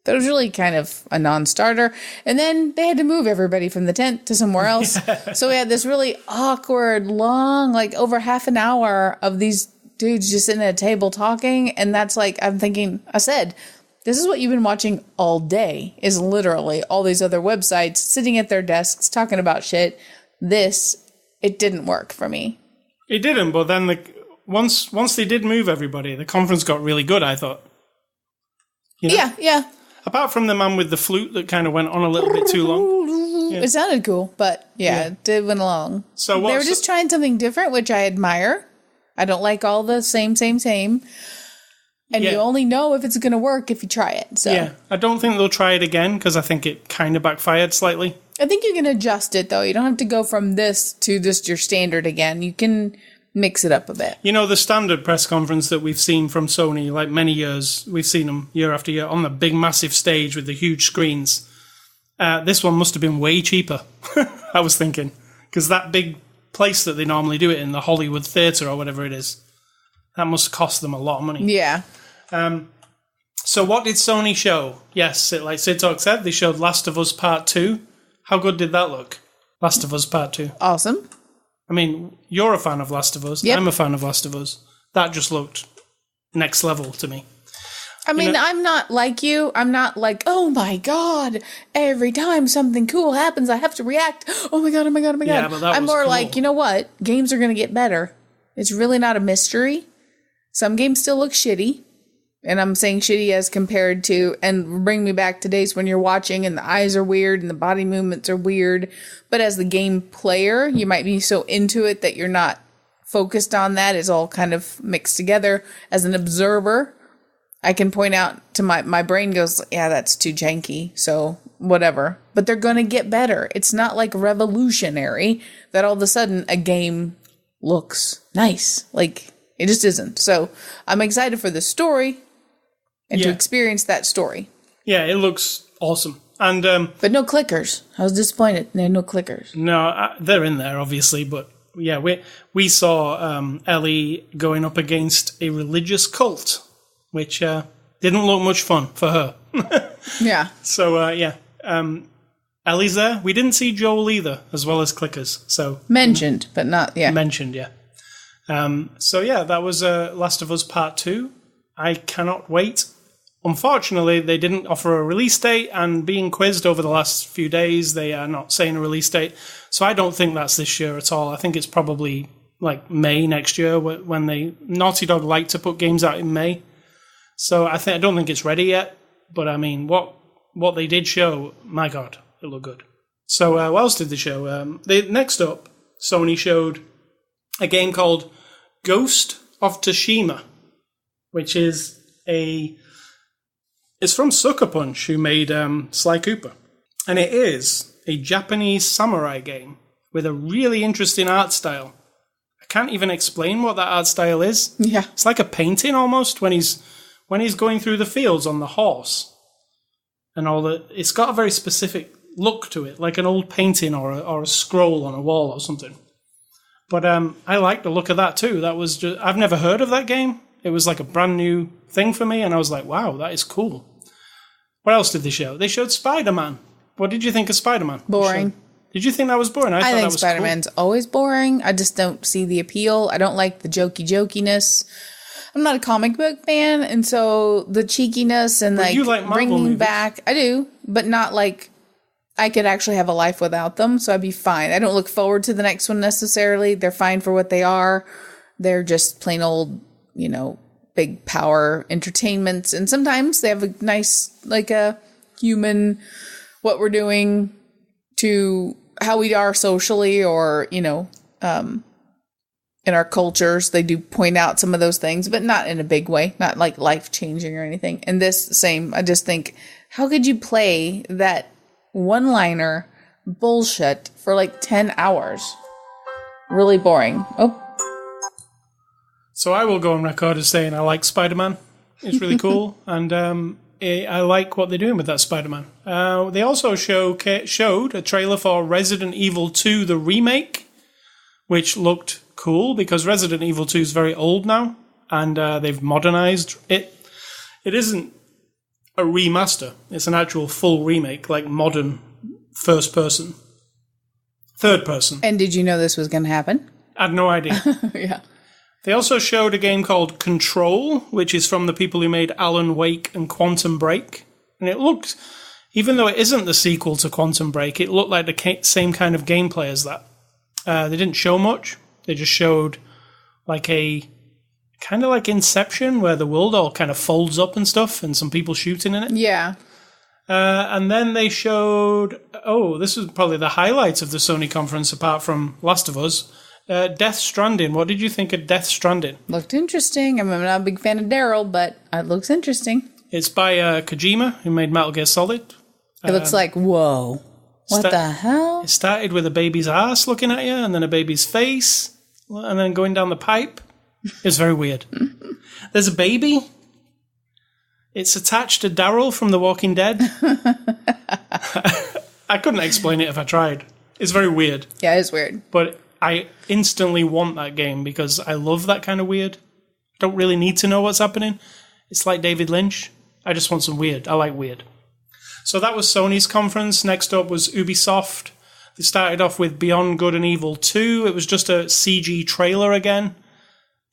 That was really kind of a non-starter. And then they had to move everybody from the tent to somewhere else. So we had this really awkward, long, like over half an hour of these dudes just sitting at a table talking. And that's like, I'm thinking, I said, this is what you've been watching all day, is literally all these other websites sitting at their desks talking about shit. It didn't work for me. It didn't, but then once they did move everybody, the conference got really good, I thought. Yeah. Apart from the man with the flute that kind of went on a little bit too long. Yeah. It sounded cool, but it did went along. So they were just trying something different, which I admire. I don't like all the same. And you only know if it's going to work if you try it. So yeah, I don't think they'll try it again because I think it kind of backfired slightly. I think you can adjust it, though. You don't have to go from this to just your standard again. You can mix it up a bit. You know, the standard press conference that we've seen from Sony, like many years, we've seen them year after year on the big, massive stage with the huge screens. This one must have been way cheaper, I was thinking, because that big place that they normally do it in, the Hollywood Theatre or whatever it is, that must cost them a lot of money. Yeah. So what did Sony show? Yes, like Sid Talk said, they showed Last of Us Part 2. How good did that look? Last of Us Part 2. Awesome. I mean, you're a fan of Last of Us. Yep. I'm a fan of Last of Us. That just looked next level to me. I mean, I'm not like you. I'm not like, oh my God, every time something cool happens, I have to react. Oh my God, oh my God, oh my God. Yeah, but that I'm was more cool. like, you know what? Games are going to get better. It's really not a mystery. Some games still look shitty. And I'm saying shitty as compared to, and bring me back to days when you're watching and the eyes are weird and the body movements are weird. But as the game player, you might be so into it that you're not focused on that. It's all kind of mixed together. As an observer, I can point out to my brain goes, yeah, that's too janky. So whatever. But they're going to get better. It's not like revolutionary that all of a sudden a game looks nice. Like, it just isn't. So I'm excited for the story. And to experience that story. Yeah, it looks awesome. And but no clickers. I was disappointed. There are no clickers. No, they're in there, obviously. But yeah, we saw Ellie going up against a religious cult, which didn't look much fun for her. Yeah. So, Ellie's there. We didn't see Joel either, as well as clickers. So mentioned, but not, yeah. Mentioned, yeah. That was Last of Us Part 2. I cannot wait. Unfortunately, they didn't offer a release date, and being quizzed over the last few days, they are not saying a release date. So I don't think that's this year at all. I think it's probably like May next year when Naughty Dog like to put games out in May. So I don't think it's ready yet. But I mean, what they did show, my God, it looked good. So what else did they show? Next up, Sony showed a game called Ghost of Tsushima, which is it's from Sucker Punch, who made Sly Cooper. And it is a Japanese samurai game with a really interesting art style. I can't even explain what that art style is. Yeah. It's like a painting almost when he's going through the fields on the horse. And it's got a very specific look to it, like an old painting or a scroll on a wall or something. But I like the look of that too. I've never heard of that game. It was like a brand new thing for me, and I was like, wow, that is cool. What else did they show? They showed Spider-Man. What did you think of Spider-Man? Boring. Did you think that was boring? I thought think that was Spider-Man's always boring. I just don't see the appeal. I don't like the jokiness. I'm not a comic book fan, and so the cheekiness and you like Marvel bringing movies. back, I do, but not like I could actually have a life without them, so I'd be fine. I don't look forward to the next one necessarily. They're fine for what they are. They're just plain old, big power entertainments, and sometimes they have a nice, like a human, what we're doing to how we are socially, or in our cultures. They do point out some of those things, but not in a big way, not like life changing or anything. And this same, I just think, how could you play that one-liner bullshit for like 10 hours? Really boring. So I will go on record as saying I like Spider-Man. It's really cool, and I like what they're doing with that Spider-Man. They also showed a trailer for Resident Evil 2, the remake, which looked cool because Resident Evil 2 is very old now, and they've modernized it. It isn't a remaster. It's an actual full remake, like modern third person. And did you know this was going to happen? I had no idea. Yeah. They also showed a game called Control, which is from the people who made Alan Wake and Quantum Break. And it looked, even though it isn't the sequel to Quantum Break, it looked like the same kind of gameplay as that. They didn't show much. They just showed like a kind of like Inception, where the world all kind of folds up and stuff, and some people shooting in it. Yeah. And then they showed, this was probably the highlight of the Sony conference, apart from Last of Us, Death Stranding. What did you think of Death Stranding? Looked interesting. I'm not a big fan of Daryl, but it looks interesting. It's by Kojima, who made Metal Gear Solid. It looks like, whoa. What the hell? It started with a baby's ass looking at you, and then a baby's face, and then going down the pipe. It's very weird. There's a baby. It's attached to Daryl from The Walking Dead. I couldn't explain it if I tried. It's very weird. Yeah, it's weird. But I instantly want that game because I love that kind of weird. Don't really need to know what's happening. It's like David Lynch. I just want some weird. I like weird. So that was Sony's conference. Next up was Ubisoft. They started off with Beyond Good and Evil 2. It was just a CG trailer again.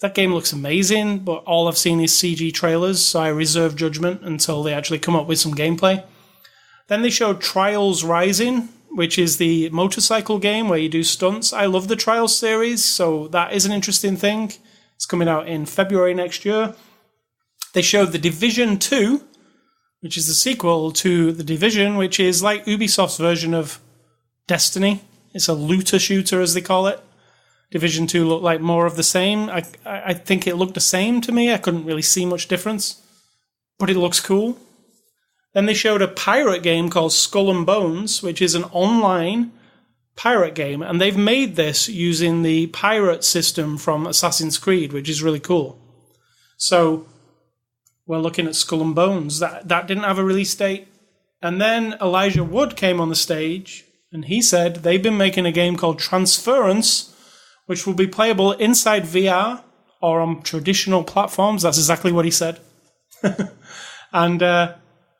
That game looks amazing, but all I've seen is CG trailers, so I reserve judgment until they actually come up with some gameplay. Then they showed Trials Rising, which is the motorcycle game where you do stunts. I love the Trials series, so that is an interesting thing. It's coming out in February next year. They showed The Division 2, which is the sequel to The Division, which is like Ubisoft's version of Destiny. It's a looter shooter, as they call it. Division 2 looked like more of the same. I think it looked the same to me. I couldn't really see much difference. But it looks cool. Then they showed a pirate game called Skull and Bones, which is an online pirate game. And they've made this using the pirate system from Assassin's Creed, which is really cool. So we're looking at Skull and Bones. That didn't have a release date. And then Elijah Wood came on the stage, and he said they've been making a game called Transference, which will be playable inside VR or on traditional platforms. That's exactly what he said. And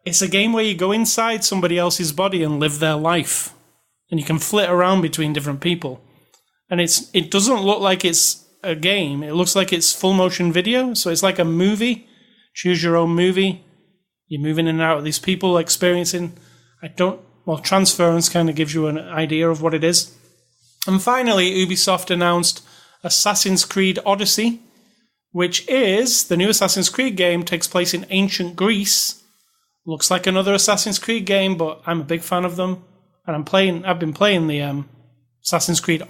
it's a game where you go inside somebody else's body and live their life. And you can flit around between different people. And it doesn't look like it's a game. It looks like it's full motion video. So it's like a movie. Choose your own movie. You're moving in and out of these people experiencing. Transference kind of gives you an idea of what it is. And finally, Ubisoft announced Assassin's Creed Odyssey, which is the new Assassin's Creed game, takes place in ancient Greece. Looks like another Assassin's Creed game, but I'm a big fan of them. And I've been playing the Assassin's Creed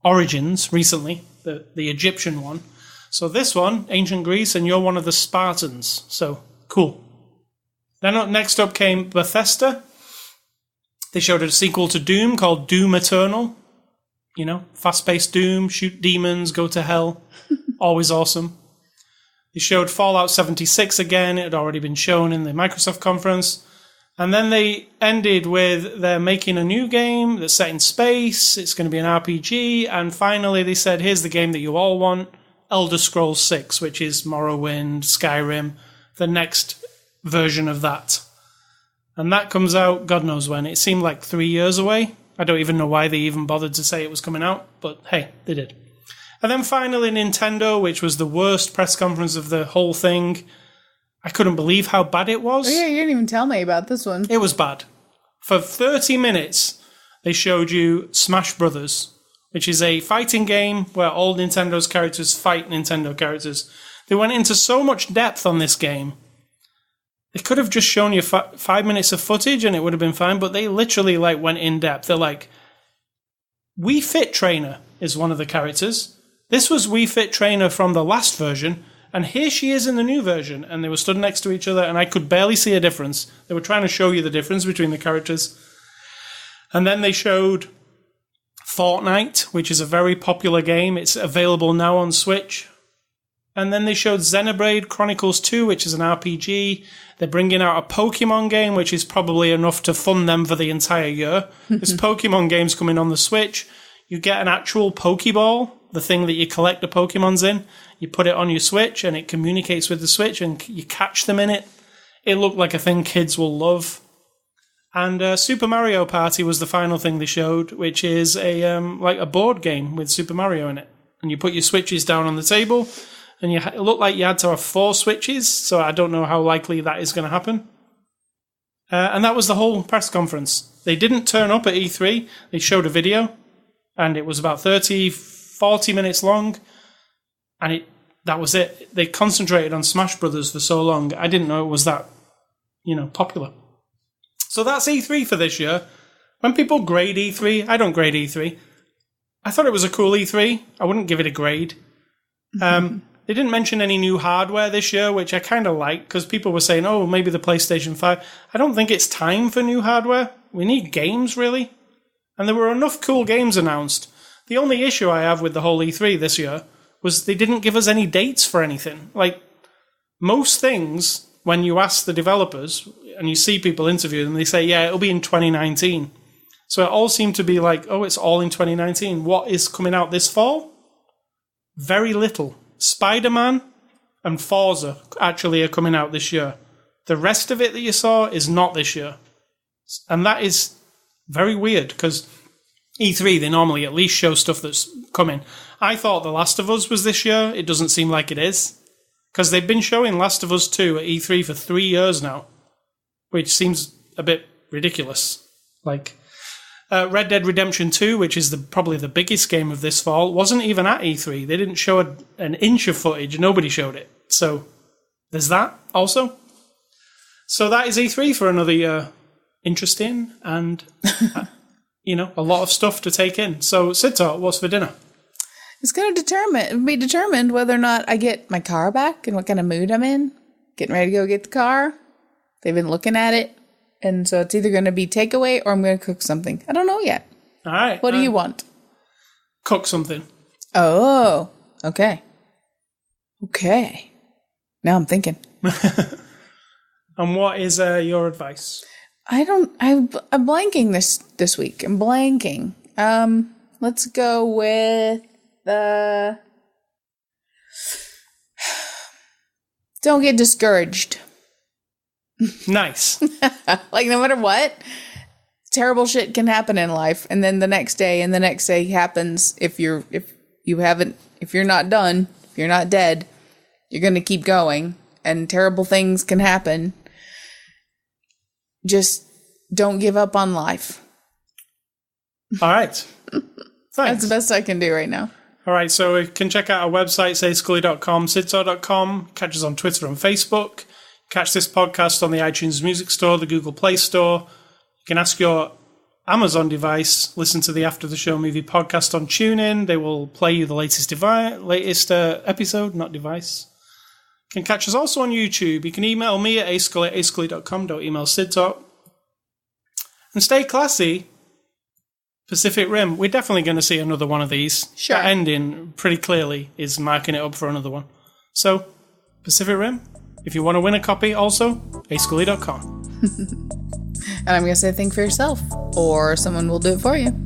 Origins recently, the Egyptian one. So this one, ancient Greece, and you're one of the Spartans. So, cool. Then next up came Bethesda. They showed a sequel to Doom called Doom Eternal. You know, fast-paced Doom, shoot demons, go to hell. Always awesome. They showed Fallout 76 again. It had already been shown in the Microsoft conference. And then they ended with they're making a new game that's set in space. It's going to be an RPG. And finally they said, here's the game that you all want, Elder Scrolls 6, which is Morrowind, Skyrim, the next version of that. And that comes out, God knows when. It seemed like 3 years away. I don't even know why they even bothered to say it was coming out, but hey, they did. And then finally Nintendo, which was the worst press conference of the whole thing. I couldn't believe how bad it was. Oh yeah, you didn't even tell me about this one. It was bad. For 30 minutes, they showed you Smash Brothers, which is a fighting game where all Nintendo's characters fight Nintendo characters. They went into so much depth on this game. They could have just shown you 5 minutes of footage and it would have been fine, but they literally went in depth. They're like, Wii Fit Trainer is one of the characters. This was Wii Fit Trainer from the last version, and here she is in the new version. And they were stood next to each other, and I could barely see a difference. They were trying to show you the difference between the characters. And then they showed Fortnite, which is a very popular game. It's available now on Switch. And then they showed Xenoblade Chronicles 2, which is an RPG. They're bringing out a Pokemon game, which is probably enough to fund them for the entire year. This Pokemon game's coming on the Switch. You get an actual Pokeball, the thing that you collect the Pokemons in. You put it on your Switch, and it communicates with the Switch, and you catch them in it. It looked like a thing kids will love. And Super Mario Party was the final thing they showed, which is a board game with Super Mario in it. And you put your Switches down on the table, and it looked like you had to have 4 Switches, so I don't know how likely that is going to happen. And that was the whole press conference. They didn't turn up at E3. They showed a video, and it was about 40 minutes long, and that was it. They concentrated on Smash Brothers for so long. I didn't know it was that, popular. So that's E3 for this year. When people grade E3, I don't grade E3. I thought it was a cool E3. I wouldn't give it a grade. They didn't mention any new hardware this year, which I kind of like, because people were saying, oh, maybe the PlayStation 5. I don't think it's time for new hardware. We need games, really. And there were enough cool games announced. The only issue I have with the whole E3 this year was they didn't give us any dates for anything. Like, most things, when you ask the developers, and you see people interview them, they say, yeah, it'll be in 2019. So it all seemed to be like, oh, it's all in 2019. What is coming out this fall? Very little. Spider-Man and Forza actually are coming out this year. The rest of it that you saw is not this year. And that is very weird, because E3, they normally at least show stuff that's coming. I thought The Last of Us was this year. It doesn't seem like it is. Because they've been showing Last of Us 2 at E3 for 3 years now, which seems a bit ridiculous. Like, Red Dead Redemption 2, which is probably the biggest game of this fall, wasn't even at E3. They didn't show an inch of footage. Nobody showed it. So there's that also. So that is E3 for another year. Interesting and, a lot of stuff to take in. So, Sidtalk, what's for dinner? It's going to be determined whether or not I get my car back and what kind of mood I'm in. Getting ready to go get the car. They've been looking at it. And so it's either going to be takeaway or I'm going to cook something. I don't know yet. All right. What do you want? Cook something. Oh, okay. Okay. Now I'm thinking. And what is your advice? I'm blanking this week. I'm blanking. Let's go with don't get discouraged. Nice. Like, no matter what, terrible shit can happen in life, and then the next day happens. If you're not done, if you're not dead, you're going to keep going, and terrible things can happen. Just don't give up on life. All right. Thanks. That's the best I can do right now. All right, so you can check out our website, sayscully.com, sidsaw.com, catch us on Twitter and Facebook. Catch this podcast on the iTunes Music Store, the Google Play Store. You can ask your Amazon device, listen to the After the Show Movie podcast on TuneIn. They will play you the latest episode, not device. You can catch us also on YouTube. You can email me at ascully@ascully.com. Don't email SidTalk. And stay classy. Pacific Rim. We're definitely going to see another one of these. Sure. That ending pretty clearly is marking it up for another one. So, Pacific Rim. If you want to win a copy, also, ascully.com. And I'm going to say think for yourself, or someone will do it for you.